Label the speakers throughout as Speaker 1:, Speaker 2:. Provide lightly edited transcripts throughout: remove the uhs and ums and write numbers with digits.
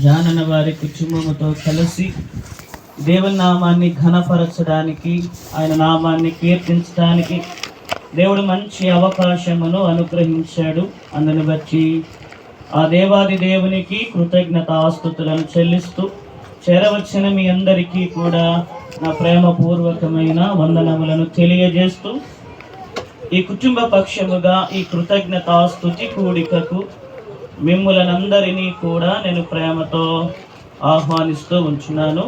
Speaker 1: జానన వారి కుటుంబముతో కలిసి దేవుని నామాన్ని ఘనపరచడానికి, ఆయన నామాన్ని కీర్తించడానికి దేవుడు మంచి అవకాశమును అనుగ్రహించాడు. అందుని బట్టి ఆ దేవాది దేవునికి కృతజ్ఞతాస్తుతులను చెల్లిస్తూ చేరవచ్చిన మీ అందరికీ కూడా నా ప్రేమపూర్వకమైన వందనములను తెలియజేస్తూ ఈ కుటుంబ పక్షముగా ఈ కృతజ్ఞతాస్తుతి కూడికకు మిమ్ములనందరినీ కూడా నేను ప్రేమతో ఆహ్వానిస్తూ ఉంచున్నాను.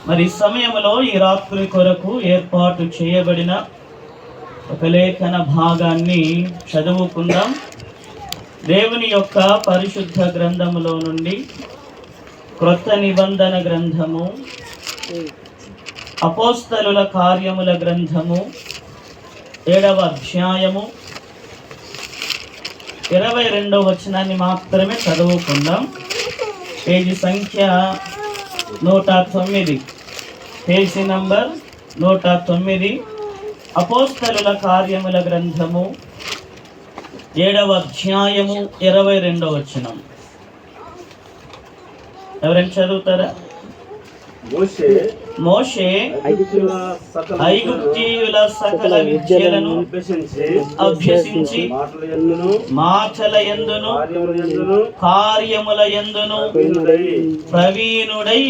Speaker 1: మరి ఈ సమయంలో ఈ రాత్రి కొరకు ఏర్పాటు చేయబడిన ఒక లేఖన భాగాన్ని చదువుకుందాం. దేవుని యొక్క పరిశుద్ధ గ్రంథములో నుండి క్రొత్త నిబంధన గ్రంథము, అపోస్తలుల కార్యముల గ్రంథము 7వ అధ్యాయము 22వ వచనాన్ని మాత్రమే చదువుకుందాం. పేజీ సంఖ్య 109, పేజీ నంబర్ 109, అపోస్తలుల కార్యముల గ్రంథము 7వ అధ్యాయము 22వ వచనం. ఎవరైనా చదువుతారా? మోషే ఐగుప్తీయుల సకల విద్యలను అభ్యసించి మాటల యందును కార్యముల యందును ప్రవీణుడై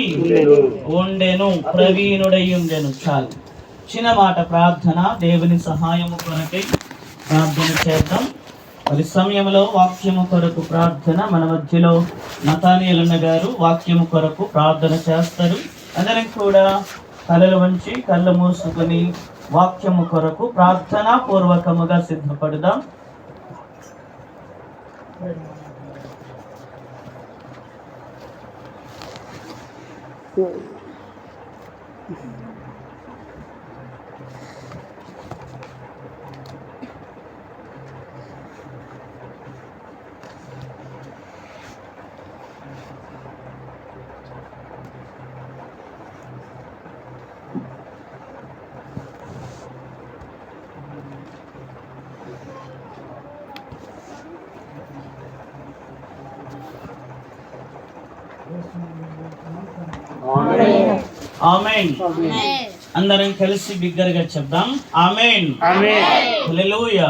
Speaker 1: ఉండెను. చాలు. చిన్న మాట ప్రార్థన. దేవుని సహాయము కొరకై ప్రార్థన చేద్దాం. మరి సమయంలో వాక్యము కొరకు ప్రార్థన. మన మధ్యలో నతానియేలన్న గారు వాక్యము కొరకు ప్రార్థన చేస్తారు. అందరం కూడా కళ్ళలు వంచి కళ్ళు మూసుకొని వాక్యము కొరకు ప్రార్థనా పూర్వకముగా సిద్ధపడదాం. ఆమేన్. అందరం కలిసి బిగ్గరగా చెప్దాం. ఆమేన్. హల్లెలూయా.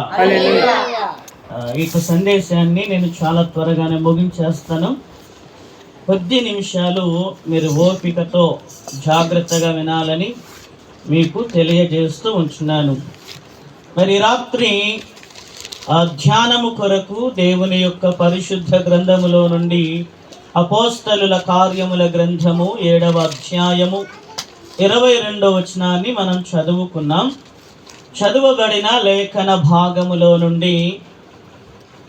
Speaker 1: ఈ సందేశాన్ని నేను చాలా త్వరగానే ముగించేస్తాను. కొద్ది నిమిషాలు మీరు ఓపికతో జాగ్రత్తగా వినాలని మీకు తెలియజేస్తూ ఉంచున్నాను. మరి రాత్రి ధ్యానము కొరకు దేవుని యొక్క పరిశుద్ధ గ్రంథములో నుండి అపోస్తలుల కార్యముల గ్రంథము 7వ అధ్యాయము 22వ వచనాన్ని మనం చదువుకున్నాం. చదువబడిన లేఖన భాగములో నుండి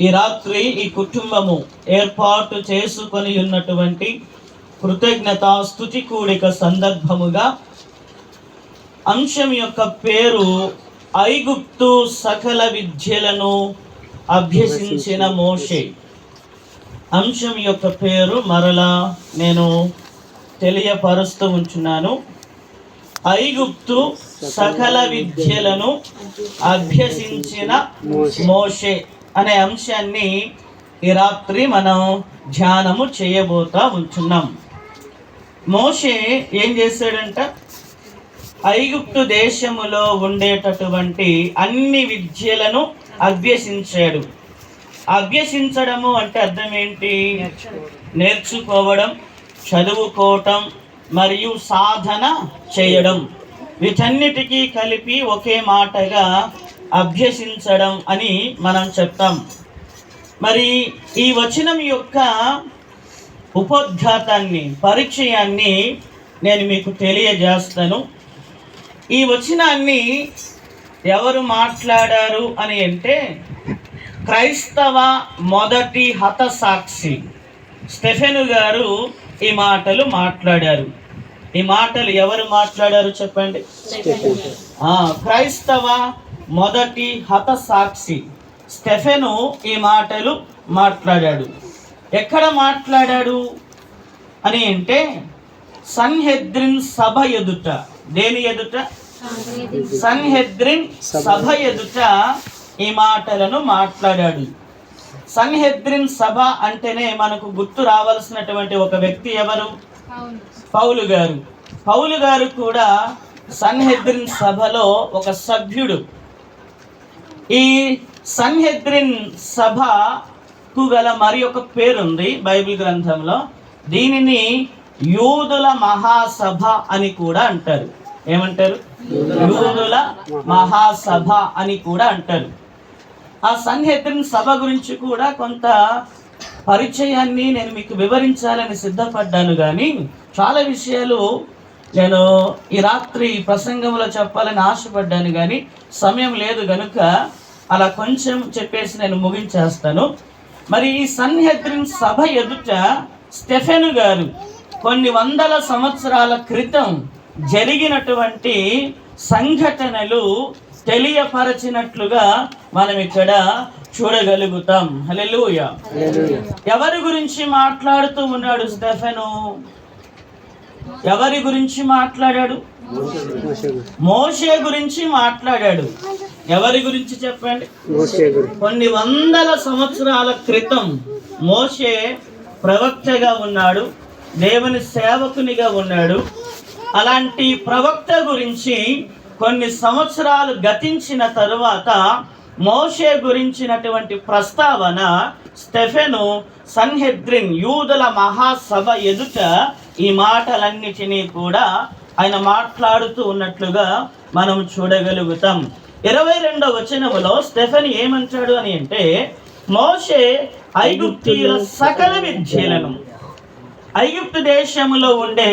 Speaker 1: ఈ రాత్రి ఈ కుటుంబము ఏర్పాటు చేసుకొని ఉన్నటువంటి కృతజ్ఞతాస్తుతి కూడిక సందర్భముగా అంశం యొక్క పేరు ఐగుప్తు సకల విద్యలను అభ్యసించిన మోషే. అంశం యొక్క పేరు మరలా నేను తెలియపరుస్తూ ఉంచున్నాను. ఐగుప్తు సకల విద్యలను అభ్యసించిన మోషే అనే అంశాన్ని ఈ రాత్రి మనం ధ్యానము చేయబోతా ఉంటున్నాం. మోషే ఏం చేశాడంట? ఐగుప్తు దేశములో ఉండేటటువంటి అన్ని విద్యలను అభ్యసించాడు. అభ్యసించడము అంటే అర్థం ఏంటి? నేర్చుకోవడం, చదువుకోవటం మరియు సాధన చేయడం. వీటన్నిటికీ కలిపి ఒకే మాటగా అభ్యసించడం అని మనం చెప్తాం. మరి ఈ వచనం యొక్క ఉపోద్ఘాతాన్ని, పరిచయాన్ని నేను మీకు తెలియజేస్తాను. ఈ వచనాన్ని ఎవరు మాట్లాడారు అని అంటే క్రైస్తవ మొదటి హతసాక్షి స్టెఫెను గారు ఈ మాటలు మాట్లాడారు. ఈ మాటలు ఎవరు మాట్లాడారు చెప్పండి? క్రైస్తవ మొదటి హతసాక్షి స్టెఫెను ఈ మాటలు మాట్లాడాడు. ఎక్కడ మాట్లాడాడు అని అంటే సన్హెద్రిన్ సభ ఎదుట. దేని ఎదుట? సన్హెద్రిన్ సభ ఎదుట ఈ మాటలను మాట్లాడాడు. సన్హెద్రిన్ సభ అంటేనే మనకు గుర్తు రావాల్సినటువంటి ఒక వ్యక్తి ఎవరు? పౌలు గారు. పౌలు గారు కూడా సన్హెద్రిన్ సభలో ఒక సభ్యుడు. ఈ సన్హెద్రిన్ సభకు గల మరి ఒక పేరుంది బైబిల్ గ్రంథంలో. దీనిని యూదుల మహాసభ అని కూడా అంటారు. ఏమంటారు? యూదుల మహాసభ అని కూడా అంటారు. ఆ సన్హెద్రిన్ సభ గురించి కూడా కొంత పరిచయాన్ని నేను మీకు వివరించాలని సిద్ధపడ్డాను, కానీ చాలా విషయాలు నేను ఈ రాత్రి ప్రసంగంలో చెప్పాలని ఆశపడ్డాను, కానీ సమయం లేదు కనుక అలా కొంచెం చెప్పేసి నేను ముగించేస్తాను. మరి ఈ సన్హెద్రిన్ సభ ఎదుట స్టెఫెను గారు కొన్ని వందల సంవత్సరాల క్రితం జరిగినటువంటి సంఘటనలు తెలియపరచినట్లుగా మనం ఇక్కడ చూడగలుగుతాం. హల్లెలూయా. ఎవరి గురించి మాట్లాడుతూ ఉన్నాడు స్టెఫెను? ఎవరి గురించి మాట్లాడాడు? మోషే గురించి మాట్లాడాడు. ఎవరి గురించి చెప్పండి? కొన్ని వందల సంవత్సరాల క్రితం మోషే ప్రవక్తగా ఉన్నాడు, దేవుని సేవకునిగా ఉన్నాడు. అలాంటి ప్రవక్త గురించి కొన్ని సంవత్సరాలు గతించిన తరువాత మోషే గురించినటువంటి ప్రస్తావన స్టెఫెను సన్హెద్రిన్ యూదుల మహాసభ ఎదుట ఈ మాటలన్నిటినీ కూడా ఆయన మాట్లాడుతూ ఉన్నట్లుగా మనం చూడగలుగుతాం. 22వ వచనములో స్టెఫెను ఏమంటాడు అని అంటే, మోషే ఐగుప్తీయుల సకల విద్యలను, ఐగుప్తు దేశములో ఉండే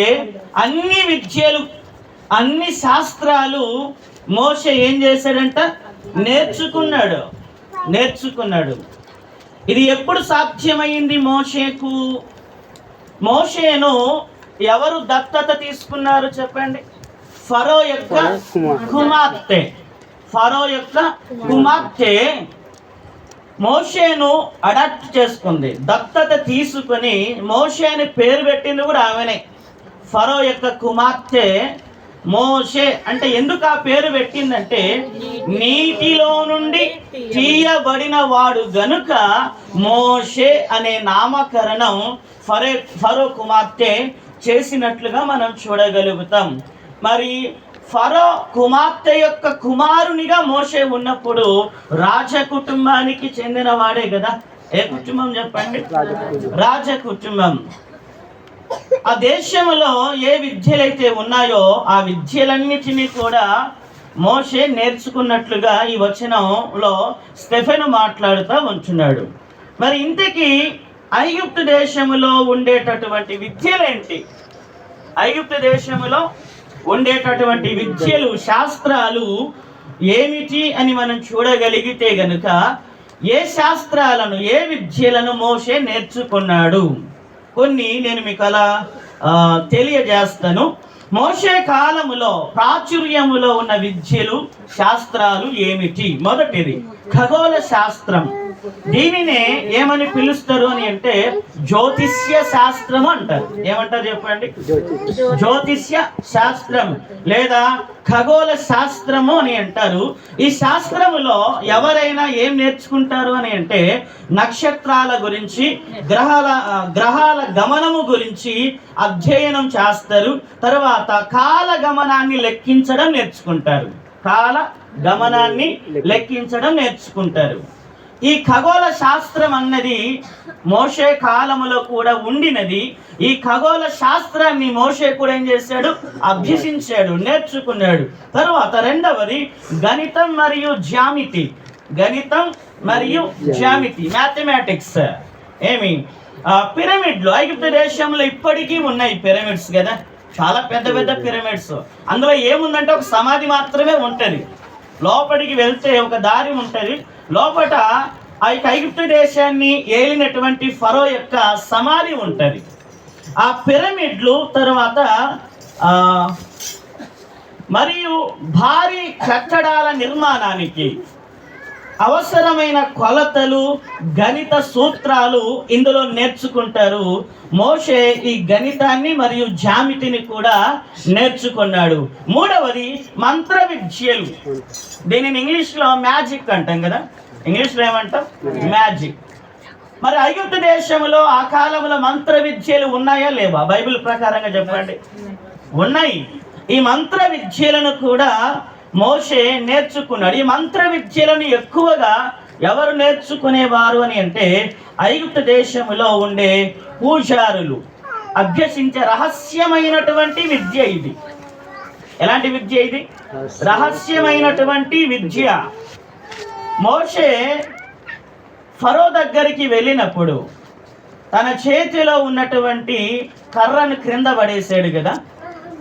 Speaker 1: అన్ని విద్యలు, అన్ని శాస్త్రాలు మోషే ఏం చేశాడంట? నేర్చుకున్నాడు. ఇది ఎప్పుడు సాధ్యమైంది మోషేకు? మోషేను ఎవరు దత్తత తీసుకున్నారు చెప్పండి? ఫరో యొక్క కుమార్తె మోషేను అడాప్ట్ చేసుకుంది, దత్తత తీసుకుని మోషేని పేరు పెట్టింది కూడా ఆమెనే. ఫరో యొక్క కుమార్తె మోషే అంటే ఎందుకు ఆ పేరు పెట్టిందంటే, నీటిలో నుండి తీయబడిన వాడు గనుక మోషే అనే నామకరణం ఫరో కుమార్తె చేసినట్లుగా మనం చూడగలుగుతాం. మరి ఫరో కుమార్తె యొక్క కుమారునిగా మోషే ఉన్నప్పుడు రాజ కుటుంబానికి చెందిన వాడే కదా. ఏ కుటుంబం చెప్పండి? రాజ కుటుంబం. ఆ దేశంలో ఏ విద్యలైతే ఉన్నాయో ఆ విద్యలన్నిటినీ కూడా మోషే నేర్చుకున్నట్లుగా ఈ వచనంలో స్టెఫెను మాట్లాడుతూ ఉంటున్నాడు. మరి ఇంతకీ ఐగుప్తు దేశంలో ఉండేటటువంటి విద్యలేంటి? ఐగుప్తు దేశంలో ఉండేటటువంటి విద్యలు, శాస్త్రాలు ఏమిటి అని మనం చూడగలిగితే గనుక, ఏ శాస్త్రాలను, ఏ విద్యలను మోషే నేర్చుకున్నాడు కొన్ని నేను మీకు అలా తెలియజేస్తాను. మోషే కాలములో ప్రాచుర్యములో ఉన్న విద్యలు, శాస్త్రాలు ఏమిటి? మొదటిది ఖగోళ శాస్త్రం. దీనినే ఏమని పిలుస్తారు అని అంటే జ్యోతిష్య శాస్త్రము అంటారు. ఏమంటారు చెప్పండి? జ్యోతిష్య శాస్త్రం లేదా ఖగోళ శాస్త్రము అని అంటారు. ఈ శాస్త్రములో ఎవరైనా ఏం నేర్చుకుంటారు అని అంటే నక్షత్రాల గురించి, గ్రహాల గమనము గురించి అధ్యయనం చేస్తారు. తర్వాత కాల గమనాన్ని లెక్కించడం నేర్చుకుంటారు. ఈ ఖగోళ శాస్త్రం అన్నది మోషే కాలములో కూడా ఉండినది. ఈ ఖగోళ శాస్త్రాన్ని మోషే కూడా ఏం చేశాడు? అభ్యసించాడు, నేర్చుకున్నాడు. తర్వాత రెండవది గణితం మరియు జ్యామితి, మ్యాథమెటిక్స్. పిరమిడ్లు ఐగుప్తు దేశంలో ఇప్పటికీ ఉన్నాయి పిరమిడ్స్ కదా, చాలా పెద్ద పెద్ద పిరమిడ్స్. అందులో ఏముందంటే ఒక సమాధి మాత్రమే ఉంటుంది. లోపలికి వెళ్తే ఒక దారి ఉంటుంది. లోపల ఐగుప్తు దేశాన్ని ఏలినటువంటి ఫరో యొక్క సమాధి ఉంటుంది. ఆ పిరమిడ్లు తర్వాత మరియు భారీ కట్టడాల నిర్మాణానికి అవసరమైన కొలతలు, గణిత సూత్రాలు ఇందులో నేర్చుకుంటారు. మోషే ఈ గణితాన్ని మరియు జ్యామితిని కూడా నేర్చుకున్నాడు. మూడవది మంత్ర విద్యలు. దీనిని ఇంగ్లీష్లో మ్యాజిక్ అంటాం కదా. ఇంగ్లీష్లో ఏమంటాం? మ్యాజిక్. మరి ఐగుప్తు దేశంలో ఆ కాలంలో మంత్ర విద్యలు ఉన్నాయా లేవా? బైబిల్ ప్రకారంగా చెప్పండి, ఉన్నాయి. ఈ మంత్ర విద్యలను కూడా మోషే నేర్చుకున్నాడు. ఈ మంత్ర విద్యలను ఎక్కువగా ఎవరు నేర్చుకునేవారు అని అంటే ఐగుప్తు దేశంలో ఉండే పూజారులు అభ్యసించే రహస్యమైనటువంటి విద్య ఇది. ఎలాంటి విద్య ఇది? రహస్యమైనటువంటి విద్య. మోషే ఫరో దగ్గరికి వెళ్ళినప్పుడు తన చేతిలో ఉన్నటువంటి కర్రను క్రింద పడేసాడు కదా.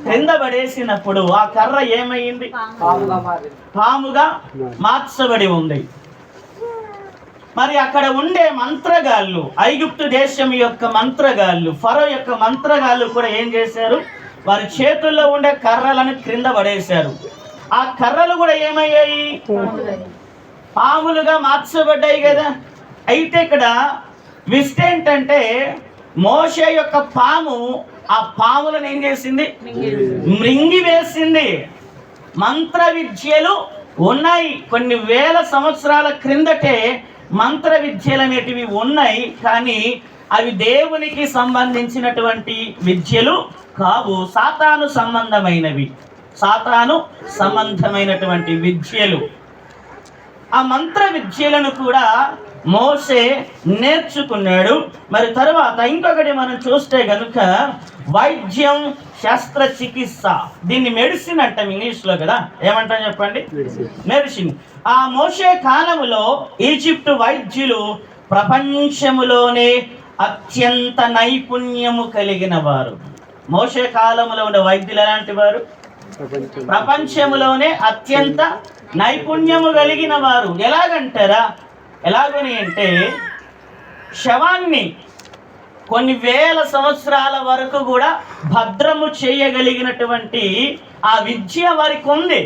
Speaker 1: క్రింద పడేసినప్పుడు ఆ కర్ర ఏమైంది? పాముగా మార్చబడి ఉంది. మరి అక్కడ ఉండే మంత్రగాళ్ళు, ఐగుప్తు దేశం యొక్క మంత్రగాళ్ళు, ఫరో యొక్క మంత్రగాళ్ళు కూడా ఏం చేశారు? వారి చేతుల్లో ఉండే కర్రలను క్రింద పడేశారు. ఆ కర్రలు కూడా ఏమయ్యాయి? పాములుగా మార్చబడ్డాయి కదా. అయితే ఇక్కడ విస్ట్ ఏంటంటే మోషే యొక్క పాము ఆ పాములను ఏం చేసింది? మృంగి వేసింది. మంత్ర విద్యలు ఉన్నాయి. కొన్ని వేల సంవత్సరాల క్రిందటే మంత్ర విద్యలు అనేటివి ఉన్నాయి, కానీ అవి దేవునికి సంబంధించినటువంటి విద్యలు కావు. సాతాను సంబంధమైనవి, సాతాను సంబంధమైనటువంటి విద్యలు. ఆ మంత్ర విద్యలను కూడా మోషే నేర్చుకున్నాడు. మరి తర్వాత ఇంకొకటి మనం చూస్తే గనుక వైద్యం, శస్త్రచికిత్స, దీన్ని మెడిసిన్ అంటాం ఇంగ్లీష్లో కదా. ఏమంటాం చెప్పండి? మెడిసిన్. ఆ మోషే కాలములో ఈజిప్టు వైద్యులు ప్రపంచములోనే అత్యంత నైపుణ్యము కలిగిన వారు. మోషే కాలంలో ఉండే వైద్యులు ఎలాంటి వారు? ప్రపంచంలోనే అత్యంత నైపుణ్యము కలిగిన వారు. ఎలాగంటారా? ఎలాగని అంటే శవాన్ని కొన్ని వేల సంవత్సరాల వరకు కూడా భద్రము చేయగలిగినటువంటి ఆ విద్య వారికి ఉంది.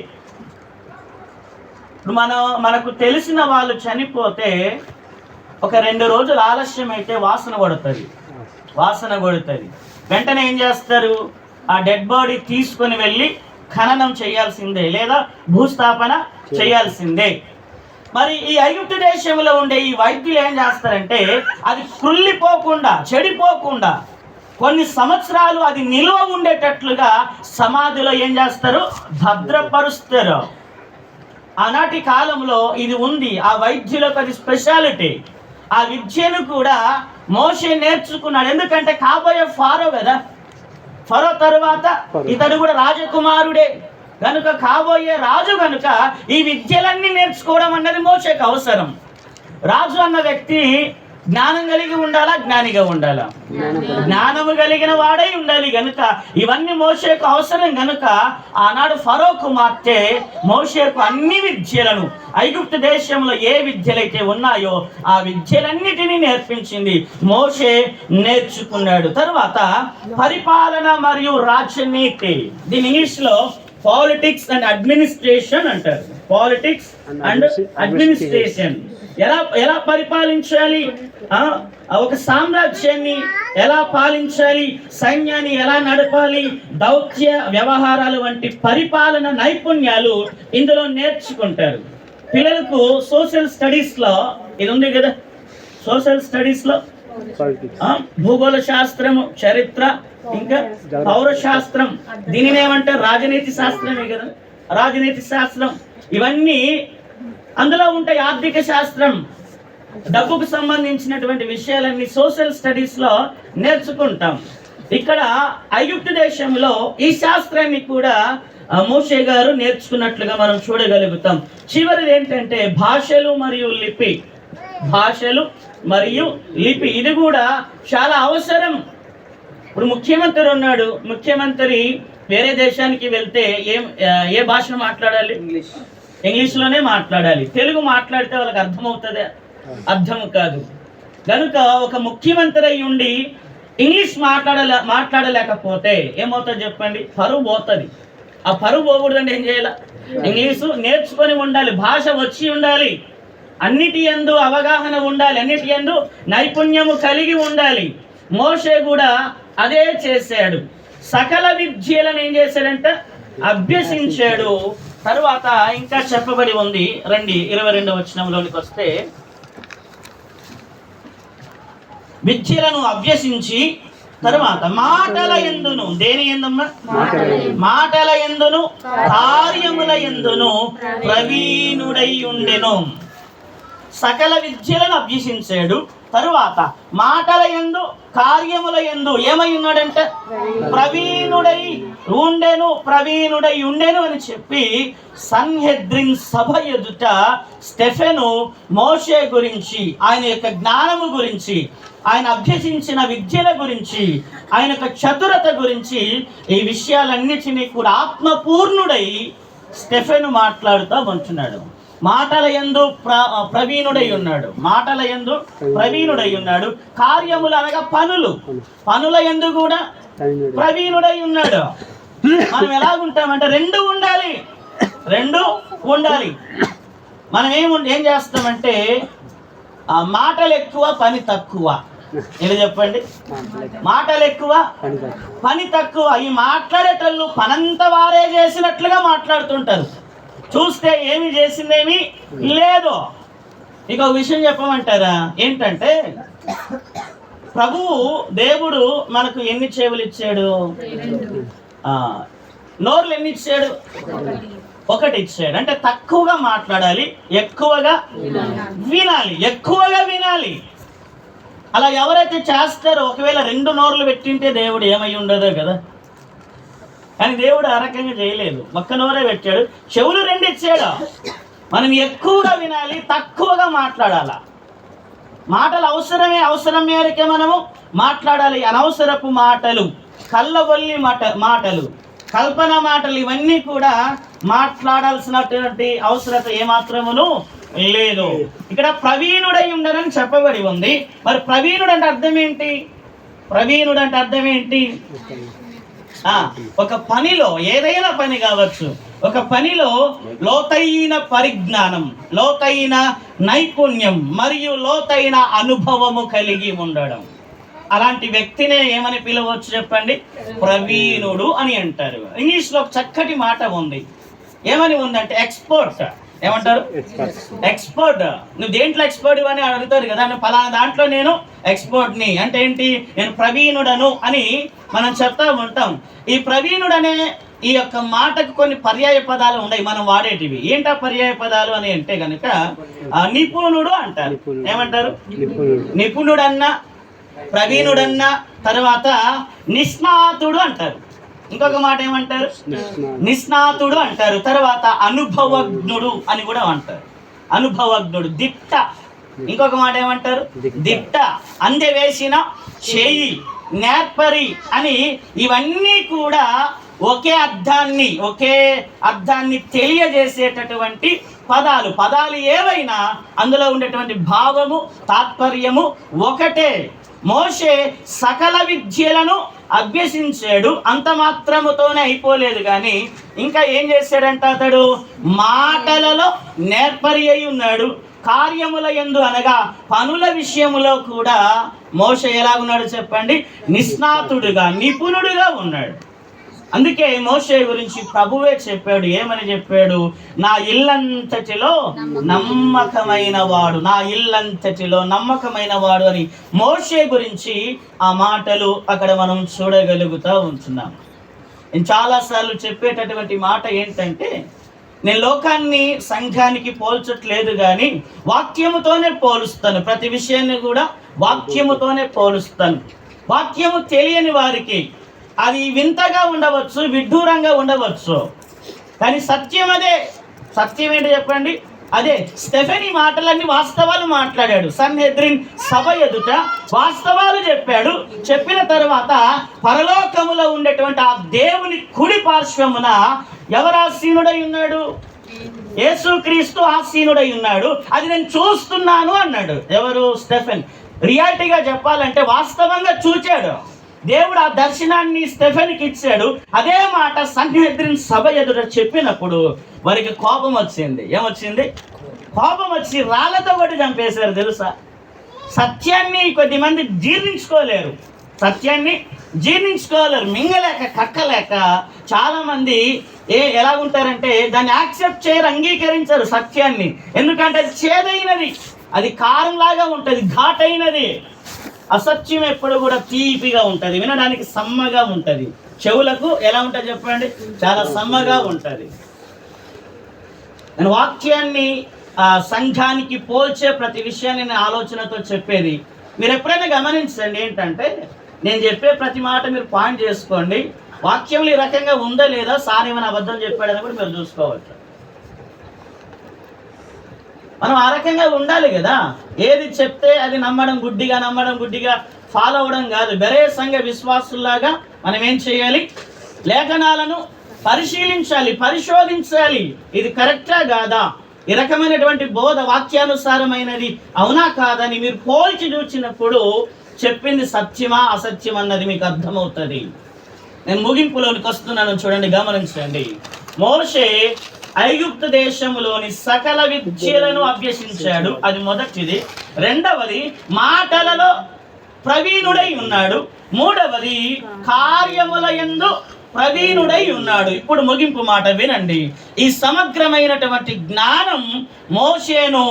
Speaker 1: మనకు తెలిసిన వాళ్ళు చనిపోతే ఒక 2 రోజులు ఆలస్యం అయితే వాసన కొడుతుంది. వెంటనే ఏం చేస్తారు? ఆ డెడ్ బాడీ తీసుకొని వెళ్ళి ఖననం చేయాల్సిందే, లేదా భూస్థాపన చేయాల్సిందే. మరి ఈ ఐగుప్తు దేశంలో ఉండే ఈ వైద్యులు ఏం చేస్తారంటే అది కుళ్ళిపోకుండా, చెడిపోకుండా కొన్ని సంవత్సరాలు అది నిల్వ ఉండేటట్లుగా సమాధిలో ఏం చేస్తారు? భద్రపరుస్తారు. ఆనాటి కాలంలో ఇది ఉంది. ఆ వైద్యులకు అది స్పెషాలిటీ. ఆ విద్యను కూడా మోషే నేర్చుకున్నాడు. ఎందుకంటే కాబోయే ఫారో కదా. ఫరో తరువాత ఇతడు కూడా రాజకుమారుడే కనుక, కాబోయే రాజు కనుక ఈ విద్యలన్నీ నేర్చుకోవడం అన్నది మోషేకు అవసరం. రాజు అన్న వ్యక్తి జ్ఞానం కలిగి ఉండాలా? జ్ఞానిగా ఉండాలా? జ్ఞానము కలిగిన వాడై ఉండాలి. గనుక ఇవన్నీ మోషేకు అవసరం. గనుక ఆనాడు ఫరో కుమార్తె మోషేకు అన్ని విద్యలను, ఐగుప్తు దేశంలో ఏ విద్యలైతే ఉన్నాయో ఆ విద్యలన్నిటినీ నేర్పించింది. మోషే నేర్చుకున్నాడు. తర్వాత పరిపాలన మరియు రాజనీతి, దీని ఇంగ్లీష్లో పాలిటిక్స్ అండ్ అడ్మినిస్ట్రేషన్ అంటారు. Politics and administration. ఎలా పరిపాలించాలి, ఒక సామ్రాజ్యాన్ని ఎలా పాలించాలి, సైన్యాన్ని ఎలా నడపాలి, దౌత్య వ్యవహారాలు వంటి పరిపాలన నైపుణ్యాలు ఇందులో నేర్చుకుంటారు. పిల్లలకు సోషల్ స్టడీస్లో ఇది ఉంది కదా. సోషల్ స్టడీస్లో భూగోళ శాస్త్రము, చరిత్ర, ఇంకా పౌరశాస్త్రం, దీనిని ఏమంటారు? రాజనీతి శాస్త్రమే కదా. రాజనీతి శాస్త్రం ఇవన్నీ అందులో ఉంటాయి. ఆర్థిక శాస్త్రం, డబ్బుకు సంబంధించినటువంటి విషయాలన్నీ సోషల్ స్టడీస్లో నేర్చుకుంటాం. ఇక్కడ ఐగుప్తు దేశంలో ఈ శాస్త్రాన్ని కూడా మోషే గారు నేర్చుకున్నట్లుగా మనం చూడగలుగుతాం. చివరిది ఏంటంటే భాషలు మరియు లిపి. భాషలు మరియు లిపి ఇది కూడా చాలా అవసరం. ఇప్పుడు ముఖ్యమంత్రి ఉన్నాడు. ముఖ్యమంత్రి వేరే దేశానికి వెళ్తే ఏ భాషను మాట్లాడాలి? ఇంగ్లీష్లోనే మాట్లాడాలి. తెలుగు మాట్లాడితే వాళ్ళకి అర్థమవుతుందా? అర్థం కాదు. కనుక ఒక ముఖ్యమంత్రి అయి ఉండి ఇంగ్లీష్ మాట్లాడలేకపోతే ఏమవుతుంది చెప్పండి? పరువు పోతుంది. ఆ పరువు పోకూడదంటే ఏం చేయాలి? ఇంగ్లీషు నేర్చుకొని ఉండాలి, భాష వచ్చి ఉండాలి, అన్నిటి యందు అవగాహన ఉండాలి, అన్నిటి యందు నైపుణ్యము కలిగి ఉండాలి. మోషే కూడా అదే చేశాడు. సకల విద్యలను ఏం చేశాడంటే అభ్యసించాడు. తరువాత ఇంకా చెప్పబడి ఉంది. రండి 22వ వచనంలోనికి వస్తే, విద్యలను అభ్యసించి తరువాత మాటల యందును, దేని యందమ్మా? మాటల యందును కార్యముల యందును ప్రవీణుడై ఉండెను. సకల విద్యలను అభ్యసించాడు. తరువాత మాటల యందు కార్యముల యందు ఏమై ఉన్నాడంటే ప్రవీణుడై ఉండెను అని చెప్పి సన్హెద్రిన్ సభ ఎదుట స్టెఫెను మోషే గురించి, ఆయన యొక్క జ్ఞానము గురించి, ఆయన అభ్యసించిన విద్యల గురించి, ఆయన యొక్క చతురత గురించి, ఈ విషయాలన్నిటినీ కూడా ఆత్మపూర్ణుడై స్టెఫెను మాట్లాడుతూ ఉంటున్నాడు. మాటల యందు ప్రవీణుడై ఉన్నాడు. కార్యములు అనగా పనుల యందు కూడా ప్రవీణుడై ఉన్నాడు. మనం ఎలాగుంటామంటే రెండు ఉండాలి. మనం ఏం చేస్తామంటే మాటలు ఎక్కువ, పని తక్కువ. ఇలా చెప్పండి, మాటలు ఎక్కువ, పని తక్కువ. ఈ మాట్లాడేటోళ్ళు పనంతా వారే చేసినట్లుగా మాట్లాడుతుంటారు. చూస్తే ఏమి చేసిందేమీ లేదు. ఇక ఒక విషయం చెప్పమంటారా? ఏంటంటే ప్రభువు దేవుడు మనకు ఎన్ని చెవులు ఇచ్చాడు? నోర్లు ఎన్ని ఇచ్చాడు? ఒకటి ఇచ్చాడు. అంటే తక్కువగా మాట్లాడాలి, ఎక్కువగా వినాలి. అలా ఎవరైతే చేస్తారో, ఒకవేళ 2 నోర్లు పెట్టింటే దేవుడు ఏమై ఉండదో కదా. కానీ దేవుడు ఆ రకంగా చేయలేదు, ఒక్క నోరే పెట్టాడు, చెవులు 2 ఇచ్చాడు. మనం ఎక్కువగా వినాలి, తక్కువగా మాట్లాడాల. మాటలు అవసరం మేరకే మనము మాట్లాడాలి. అనవసరపు మాటలు, కళ్ళబొల్లి మాటలు, కల్పన మాటలు, ఇవన్నీ కూడా మాట్లాడాల్సినటువంటి అవసరత ఏమాత్రమును లేదు. ఇక్కడ ప్రవీణుడై ఉండనని చెప్పబడి ఉంది. మరి ప్రవీణుడు అంటే అర్థం ఏంటి? ఒక పనిలో, ఏదైనా పని కావచ్చు, ఒక పనిలో లోతైన పరిజ్ఞానం, లోతైన నైపుణ్యం మరియు లోతైన అనుభవము కలిగి ఉండడం. అలాంటి వ్యక్తినే ఏమని పిలవచ్చు చెప్పండి? ప్రవీణుడు అని అంటారు. ఇంగ్లీష్లో ఒక చక్కటి మాట ఉంది. ఏమని ఉందంటే ఎక్స్పర్ట్. ఏమంటారు? ఎక్స్పర్ట్. నువ్వు దేంట్లో ఎక్స్పర్ట్ అని అడుగుతారు కదా. పలానా దాంట్లో నేను ఎక్స్పర్ట్ని అంటే ఏంటి? నేను ప్రవీణుడను అని మనం చెప్తా ఉంటాం. ఈ ప్రవీణుడు అనే ఈ యొక్క మాటకు కొన్ని పర్యాయ పదాలు ఉన్నాయి మనం వాడేటివి. ఏంటా పర్యాయ పదాలు అని అంటే కనుక నిపుణుడు అంటారు. ఏమంటారు? నిపుణుడన్నా, ప్రవీణుడన్నా, తర్వాత నిష్ణాతుడు అంటారు. ఇంకొక మాట ఏమంటారు? నిష్ణాతుడు అంటారు. తర్వాత అనుభవజ్ఞుడు అని కూడా అంటారు. అనుభవజ్ఞుడు, దిట్ట. ఇంకొక మాట ఏమంటారు? దిట్ట. అందెవేసిన చేయి, నేర్పరి అని ఇవన్నీ కూడా ఒకే అర్థాన్ని తెలియజేసేటటువంటి పదాలు ఏవైనా అందులో ఉండేటువంటి భావము, తాత్పర్యము ఒకటే. మోషే సకల విద్యలను అభ్యసించాడు. అంత మాత్రముతోనే అయిపోలేదు, కానీ ఇంకా ఏం చేశాడంట? అతడు మాటలలో నేర్పరి అయి ఉన్నాడు. కార్యముల యందు అనగా పనుల విషయములో కూడా మోషే ఎలాగున్నాడు చెప్పండి? నిష్ణాతుడుగా, నిపుణుడుగా ఉన్నాడు. అందుకే మోషే గురించి ప్రభువే చెప్పాడు. ఏమని చెప్పాడు? నా ఇల్లంతటిలో నమ్మకమైన వాడు అని మోషే గురించి ఆ మాటలు అక్కడ మనం చూడగలుగుతూ ఉంటున్నాం. నేను చాలాసార్లు చెప్పేటటువంటి మాట ఏంటంటే, నేను లోకాన్ని సంఘానికి పోల్చట్లేదు, కానీ వాక్యముతోనే పోలుస్తాను. ప్రతి విషయాన్ని కూడా వాక్యముతోనే పోలుస్తాను. వాక్యము తెలియని వారికి అది వింతగా ఉండవచ్చు, విడ్డూరంగా ఉండవచ్చు, కానీ సత్యం అదే. సత్యం ఏంటో చెప్పండి? అదే. స్టెఫెన్ ఈ మాటలన్నీ వాస్తవాలు మాట్లాడాడు. సన్హెద్రిన్ సభ ఎదుట వాస్తవాలు చెప్పాడు. చెప్పిన తర్వాత పరలోకములో ఉండేటువంటి ఆ దేవుని కుడి పార్శ్వమున ఎవరు ఆసీనుడై ఉన్నాడు? యేసుక్రీస్తు ఆసీనుడై ఉన్నాడు. అది నేను చూస్తున్నాను అన్నాడు. ఎవరు? స్టెఫెన్. రియాలిటీగా చెప్పాలంటే వాస్తవంగా చూచాడు. దేవుడు ఆ దర్శనాన్ని స్టెఫెన్కి ఇచ్చాడు. అదే మాట సన్హెద్రిన్ సభ ఎదుట చెప్పినప్పుడు వారికి కోపం వచ్చింది. ఏమొచ్చింది? కోపం వచ్చి రాళ్లతో కొట్టి చంపేశారు. తెలుసా? సత్యాన్ని కొద్దిమంది జీర్ణించుకోలేరు, మింగలేక, కక్కలేక చాలామంది ఎలాగుంటారంటే దాన్ని యాక్సెప్ట్ చేయరు, అంగీకరించరు సత్యాన్ని. ఎందుకంటే అది చేదైనది, అది కారంలాగా ఉంటుంది, ఘాటైనది. అసత్యం ఎప్పుడు కూడా తీపిగా ఉంటుంది, వినడానికి సమ్మగా ఉంటుంది. చెవులకు ఎలా ఉంటుంది చెప్పండి? చాలా సమ్మగా ఉంటుంది. నేను వాక్యాన్ని సంఘానికి పోల్చే ప్రతి విషయాన్ని నేను ఆలోచనతో చెప్పేది. మీరు ఎప్పుడైనా గమనించండి, ఏంటంటే నేను చెప్పే ప్రతి మాట మీరు పాయింట్ చేసుకోండి. వాక్యంలో ఈ రకంగా ఉందా లేదా, సార్ ఏమైనా అబద్ధం చెప్పాడని కూడా మీరు చూసుకోవచ్చు. మనం ఆ రకంగా ఉండాలి కదా. ఏది చెప్తే అది నమ్మడం గుడ్డిగా ఫాలో అవ్వడం కాదు. బెరే సంఘ విశ్వాసుల్లాగా మనం ఏం చేయాలి? లేఖనాలను పరిశీలించాలి, పరిశోధించాలి. ఇది కరెక్టా కాదా, ఈ రకమైనటువంటి బోధ వాక్యానుసారమైనది అవునా కాదని మీరు పోల్చి చూచినప్పుడు చెప్పింది సత్యమా అసత్యం అన్నది మీకు అర్థమవుతుంది. నేను ముగింపులోనికి వస్తున్నాను, చూడండి, గమనించండి. మోషే ఐగుప్తు దేశంలోని సకల విద్యలను అభ్యసించాడు, అది మొదటిది. రెండవది, మాటలలో ప్రవీణుడై ఉన్నాడు. మూడవది, కార్యముల యందు ప్రవీణుడై ఉన్నాడు. ఇప్పుడు ముగింపు మాట వినండి. ఈ సమగ్రమైనటువంటి జ్ఞానం మోషేను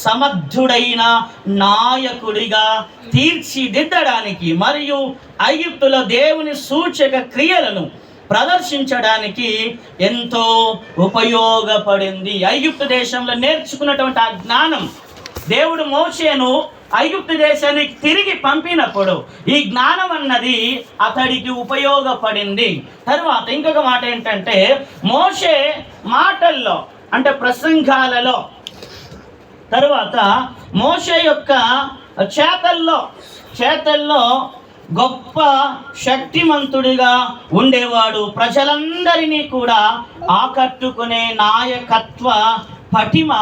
Speaker 1: సమర్థుడైన నాయకుడిగా తీర్చిదిద్దడానికి మరియు ఐగుప్తులో దేవుని సూచక క్రియలను ప్రదర్శించడానికి ఎంతో ఉపయోగపడింది. ఐగుప్తు దేశంలో నేర్చుకున్నటువంటి ఆ జ్ఞానం దేవుడు మోషేను ఐగుప్తు దేశానికి తిరిగి పంపినప్పుడు ఈ జ్ఞానం అన్నది అతడికి ఉపయోగపడింది. తరువాత ఇంకొక మాట ఏంటంటే, మోషే మాటల్లో అంటే ప్రసంగాలలో, తరువాత మోషే యొక్క చేతల్లో గొప్ప శక్తిమంతుడిగా ఉండేవాడు. ప్రజలందరినీ కూడా ఆకట్టుకునే నాయకత్వ పటిమ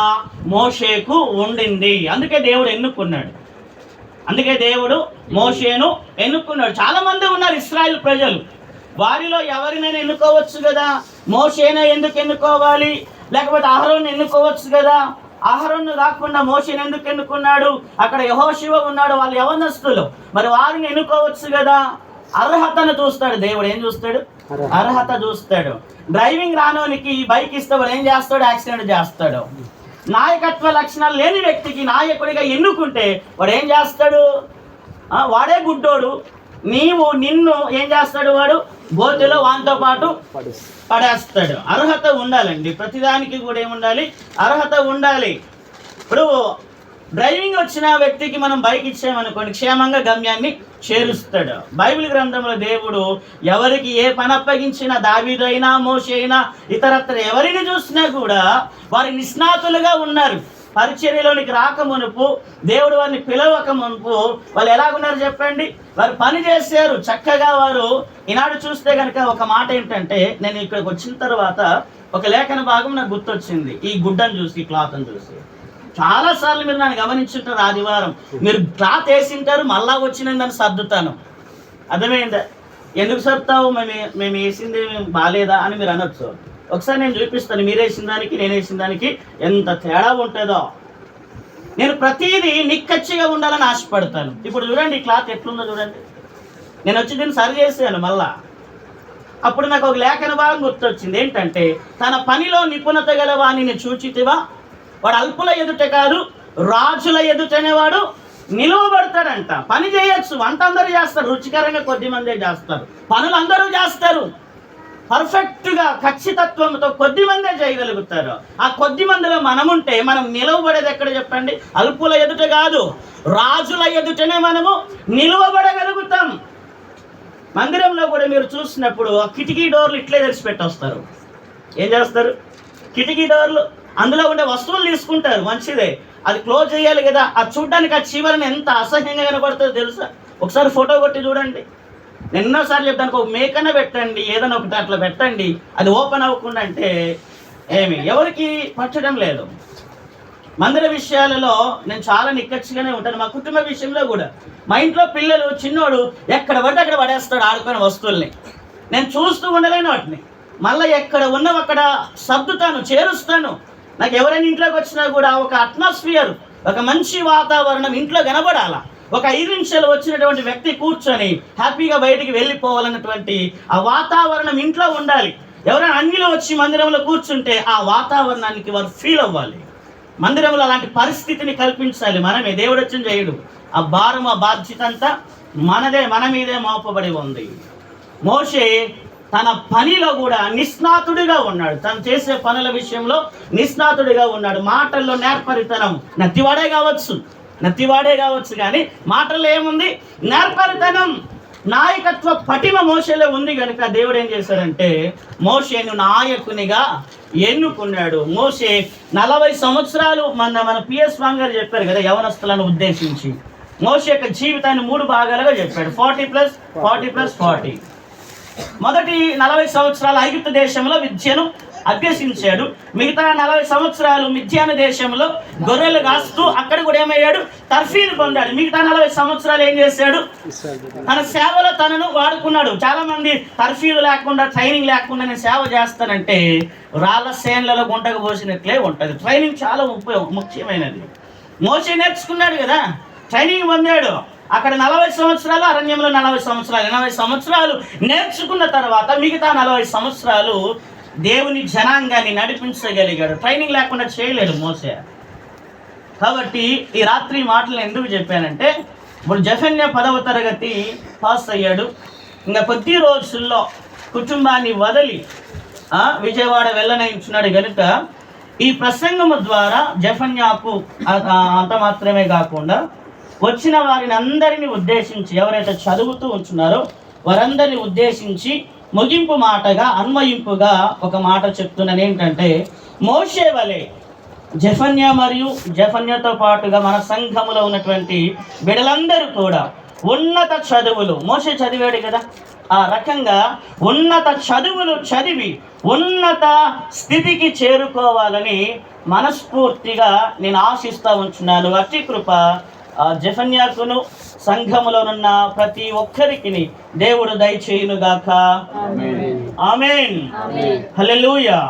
Speaker 1: మోషేకు ఉండింది. అందుకే దేవుడు మోషేను ఎన్నుకున్నాడు. చాలా మంది ఉన్నారు ఇశ్రాయేల్ ప్రజలు, వారిలో ఎవరినైనా ఎన్నుకోవచ్చు కదా. మోషేనే ఎందుకు ఎన్నుకోవాలి? లేకపోతే అహరోను ఎన్నుకోవచ్చు కదా. అహరోను కాకుండా మోషేను ఎందుకు ఎన్నుకున్నాడు? అక్కడ యెహోషువ ఉన్నాడు, వాళ్ళు యవనస్తులు, మరి వారిని ఎన్నుకోవచ్చు కదా. అర్హతను చూస్తాడు దేవుడు. ఏం చూస్తాడు? అర్హత చూస్తాడు. డ్రైవింగ్ రానోనికి బైక్ ఇస్తే వాడు ఏం చేస్తాడు? యాక్సిడెంట్ చేస్తాడు. నాయకత్వ లక్షణాలు లేని వ్యక్తికి నాయకుడిగా ఎన్నుకుంటే వాడు ఏం చేస్తాడు? వాడే గుడ్డోడు. నిన్ను ఏం చేస్తాడు? వాడు గోతిలో వానితో పాటు పడేస్తాడు. అర్హత ఉండాలండి, ప్రతిదానికి కూడా ఏముండాలి? అర్హత ఉండాలి. ఇప్పుడు డ్రైవింగ్ వచ్చిన వ్యక్తికి మనం బైక్ ఇచ్చామనుకోండి, క్షేమంగా గమ్యాన్ని చేరుస్తాడు. బైబిల్ గ్రంథంలో దేవుడు ఎవరికి ఏ పని అప్పగించినా, దావీదు అయినా మోషే అయినా ఇతరత్ర ఎవరిని చూసినా కూడా వారి నిష్ణాతులుగా ఉన్నారు. పరిచర్యలోనికి రాక మునుపు, దేవుడు వారిని పిలవక మునుపు వాళ్ళు ఎలాగున్నారు చెప్పండి? వారు పని చేశారు చక్కగా. వారు ఈనాడు చూస్తే కనుక ఒక మాట ఏంటంటే, నేను ఇక్కడికి వచ్చిన తర్వాత ఒక లేఖన భాగం నాకు గుర్తొచ్చింది. ఈ గుడ్డను చూసి, క్లాత్ని చూసి చాలాసార్లు మీరు నన్ను గమనించుంటారు. ఆదివారం మీరు క్లాత్ వేసింటారు, మళ్ళా వచ్చిందని సర్దుతాను. అర్థమైందా? ఎందుకు సర్దుతావు? మేము వేసింది బాగాలేదా అని మీరు అనొచ్చు. ఒకసారి నేను చూపిస్తాను, మీరు వేసిన దానికి నేను వేసిన దానికి ఎంత తేడా ఉంటుందో. నేను ప్రతిదీ నిక్కచ్చిగా ఉండాలని ఆశపడతాను. ఇప్పుడు చూడండి, ఈ క్లాత్ ఎట్లుందో చూడండి. నేను వచ్చి దీన్ని సరి చేసాను మళ్ళా. అప్పుడు నాకు ఒక లేఖన భాగం గుర్తొచ్చింది. ఏంటంటే, తన పనిలో నిపుణత గల వాణిని చూచితివా, వాడు అల్పుల ఎదుట కాదు రాజుల ఎదుటనే వాడు నిలువబడతాడంట. పని చేయొచ్చు, వంట అందరూ చేస్తారు, రుచికరంగా కొద్ది మందే చేస్తారు, పనులు అందరూ చేస్తారు, పర్ఫెక్ట్గా ఖచ్చితత్వంతో కొద్ది మందే చేయగలుగుతారు. ఆ కొద్ది మందిలో మనముంటే మనం నిలవబడేది ఎక్కడ చెప్పండి? అల్పుల ఎదుట కాదు, రాజుల ఎదుటనే మనము నిలువబడగలుగుతాం. మందిరంలో కూడా మీరు చూసినప్పుడు ఆ కిటికీ డోర్లు ఇట్లే తెరిచిపెట్టొస్తారు. ఏం చేస్తారు? కిటికీ డోర్లు, అందులో ఉండే వస్తువులు తీసుకుంటారు, మంచిదే, అది క్లోజ్ చేయాలి కదా. అది చూడడానికి ఆ చివరని ఎంత అసహ్యంగా కనబడుతుందో తెలుసా? ఒకసారి ఫోటో కొట్టి చూడండి. నేను ఎన్నోసార్లు చెప్తాను, ఒక మేకన పెట్టండి, ఏదైనా ఒకటి అట్లా పెట్టండి, అది ఓపెన్ అవ్వకుండా అంటే ఎవరికి పచ్చడం లేదు. మందిర విషయాలలో నేను చాలా నిక్కచ్చిగానే ఉంటాను. మా కుటుంబ విషయంలో కూడా, మా ఇంట్లో పిల్లలు చిన్నోడు ఎక్కడ పడితే అక్కడ పడేస్తాడు ఆడుకునే వస్తువుల్ని. నేను చూస్తూ ఉండలేను వాటిని. మళ్ళీ ఎక్కడ ఉన్నవి అక్కడ సర్దుతాను, చేరుస్తాను. నాకు ఎవరైనా ఇంట్లోకి వచ్చినా కూడా ఒక అట్మాస్ఫియర్, ఒక మంచి వాతావరణం ఇంట్లో కనబడాలా. ఒక 5 నిమిషాలు వచ్చినటువంటి వ్యక్తి కూర్చొని హ్యాపీగా బయటికి వెళ్ళిపోవాలన్నటువంటి ఆ వాతావరణం ఇంట్లో ఉండాలి. ఎవరైనా అన్యులు వచ్చి మందిరంలో కూర్చుంటే ఆ వాతావరణానికి వారు ఫీల్ అవ్వాలి. మందిరంలో అలాంటి పరిస్థితిని కల్పించాలి. మనమే, దేవుడు వచ్చిన చేయడు. ఆ భారం, ఆ బాధ్యత అంతా మన మీదే మోపబడి ఉంది. మోషే తన పనిలో కూడా నిష్ణాతుడిగా ఉన్నాడు. తను చేసే పనుల విషయంలో నిష్ణాతుడిగా ఉన్నాడు. మాటల్లో నేర్పరితనం, నత్తివాడే కావచ్చు కానీ మాటల్లో ఏముంది? నేర్పరితనం, నాయకత్వ పటిమ మోషేలో ఉంది. కనుక దేవుడు ఏం చేశాడంటే మోషేను నాయకునిగా ఎన్నుకున్నాడు. మోషే 40 సంవత్సరాలు మన పిఎస్ వాంగ్ గారు చెప్పారు కదా, యవనస్తులను ఉద్దేశించి మోషే యొక్క జీవితాన్ని 3 భాగాలుగా చెప్పాడు. 40+40+40. మొదటి 40 సంవత్సరాలు ఐగుప్తు దేశంలో విద్యను అభ్యసించాడు. మిగతా 40 సంవత్సరాలు మిద్యాను దేశంలో గొర్రెలు కాస్తూ అక్కడ కూడా ఏమయ్యాడు? తర్ఫీదు పొందాడు. మిగతా 40 సంవత్సరాలు ఏం చేశాడు? తన సేవలో తనను వాడుకున్నాడు. చాలా మంది తర్ఫీదు లేకుండా, ట్రైనింగ్ లేకుండా నేను సేవ చేస్తానంటే రాళ్ళ సేన్లలో గుంటకు పోసినట్లే ఉంటుంది. ట్రైనింగ్ చాలా ముఖ్యమైనది. మోషే నేర్చుకున్నాడు కదా, ట్రైనింగ్ పొందాడు. అక్కడ 40 సంవత్సరాలు, అరణ్యంలో 40 సంవత్సరాలు, 80 సంవత్సరాలు నేర్చుకున్న తర్వాత మిగతా 40 సంవత్సరాలు దేవుని జనాంగాన్ని నడిపించగలిగాడు. ట్రైనింగ్ లేకుండా చేయలేడు మోషే. కాబట్టి ఈ రాత్రి మాటలు ఎందుకు చెప్పానంటే, ఇప్పుడు జెఫన్యా 10వ తరగతి పాస్ అయ్యాడు. ఇంకా కొద్ది రోజుల్లో కుటుంబాన్ని వదిలి విజయవాడ వెళ్ళనించున్నాడు. కనుక ఈ ప్రసంగము ద్వారా జెఫన్యాకు అంత మాత్రమే కాకుండా వచ్చిన వారిని అందరినీ ఉద్దేశించి, ఎవరైతే చదువుతూ ఉంటున్నారో వారందరినీ ఉద్దేశించి ముగింపు మాటగా, అన్వయింపుగా ఒక మాట చెప్తున్నాను. ఏంటంటే, మోషే వలె జెఫన్యా మరియు జెఫన్యాతో పాటుగా మన సంఘములో ఉన్నటువంటి బిడ్డలందరూ కూడా ఉన్నత చదువులు, మోషే చదివాడు కదా, ఆ రకంగా ఉన్నత చదువులు చదివి ఉన్నత స్థితికి చేరుకోవాలని మనస్ఫూర్తిగా నేను ఆశిస్తూ ఉంటున్నాను. అట్టి కృప జెఫన్యాకును సంఘములోనున్న ప్రతి ఒక్కరికి దేవుడు దయచేయునుగాక. ఆమేన్. హల్లెలూయా.